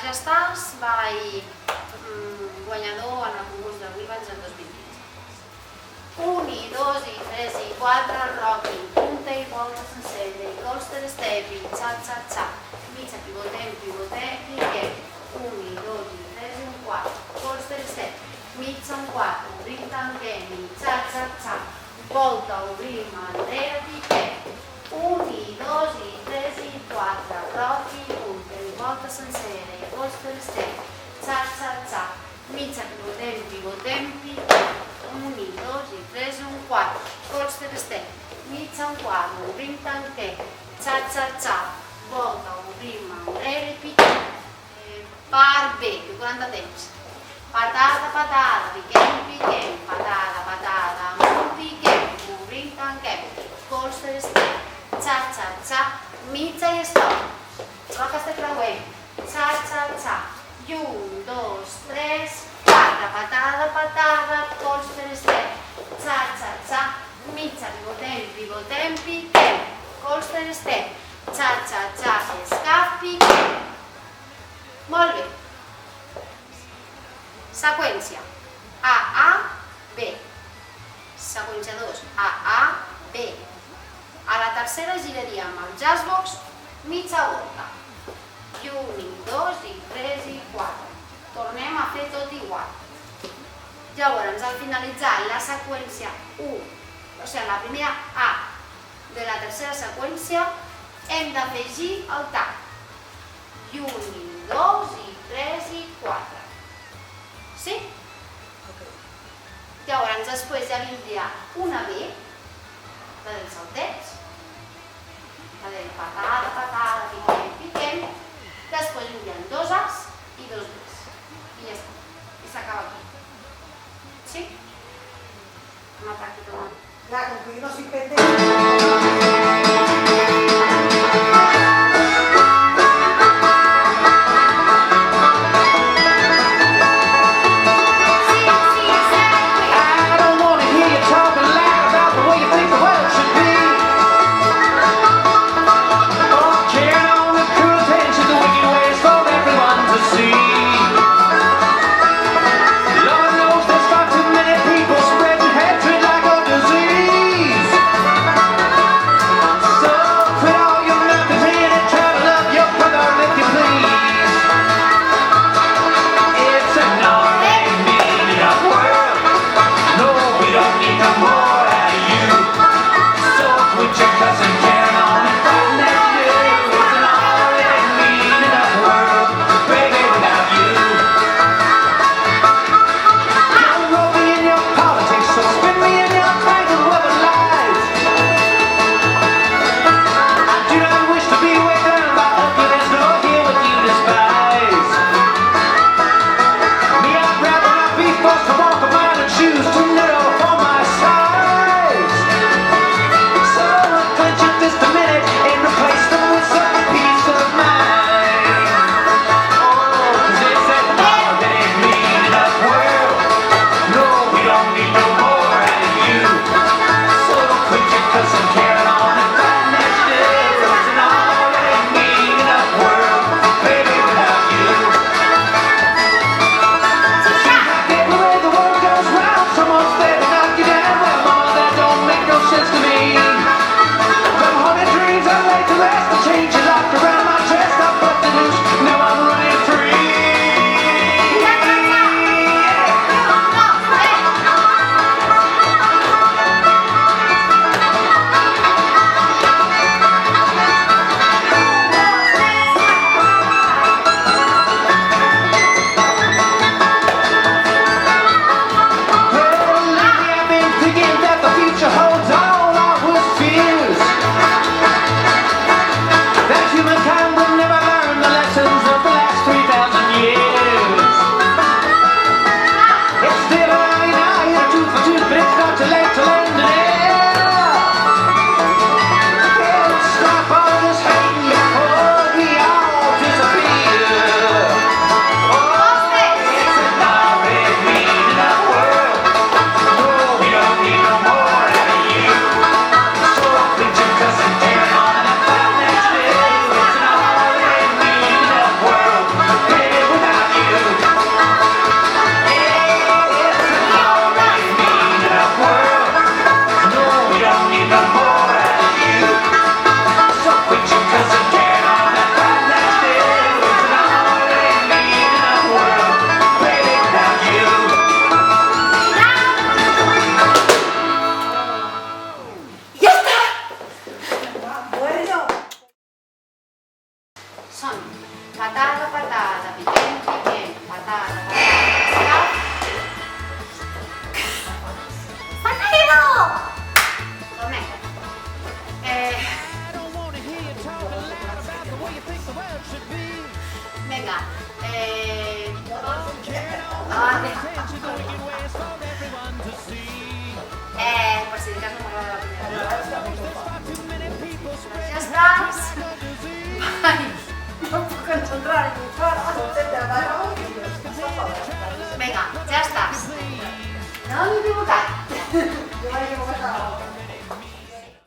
ja estàs, guanyador en el concurs d'avui vaig en 2015. 1, 2, 3, 4, rocking, punta i volta sencera, i coaster stepping, cha-cha-cha, mitja pivotem, piquem, 1, 2, 3, 4, coaster step, mitja un 4, obrim, tanquem, i cha-cha-cha, volta, obrim, enrere, piquem, 1, 2, 3, 4, rocking, punta i volta sencera, i coaster step, cha-cha-cha, mitja pivotem, piquem, 1, 2, 3, 4, coaster step, mitja un 4, obrim, tanquem, cha-cha-cha, volta, obrim, enrere, piquem, part B, de 40 temps, patada, patada, piquem, patada, patada, amunt, piquem, obrim, tanquem, coaster step, cha-cha-cha, mitja i stop, roques de creuer, cha-cha-cha, i 1, 2, 3, 4, patada, patada, coaster step, cha-cha-cha, mitja, pivotem, piquem, coaster step, cha-cha-cha, escap, piquem. Molt bé. Seqüència. A, B. Seqüència 2. A, B. A la tercera giraríem el jazzbox mitja volta. I 1, 2, 3 i 4. Tornem a fer tot igual. Llavors, al finalitzar la seqüència 1, o sigui, la primera A de la tercera seqüència, hem d'afegir el tap. I 1, 2, 3 i 4. Sí? Llavors, després ja vindria una B, la dels saltets, la del patada, patada, piquem, després vindrien 2 As i 2 Bs. I ja està. I s'acaba aquí. Sí? Una pràctica una. Ya, con que no soy pendejo. Oh, Son patada, patada, piquén, piquén, patada, patada, ¡se ha caído! Venga. Venga. Por si de caso no me acuerdo la primera. Ya estás. Ay, no puedo encontrar mi cara. Venga, ya estás. No me equivocar. Yo me equivoqué.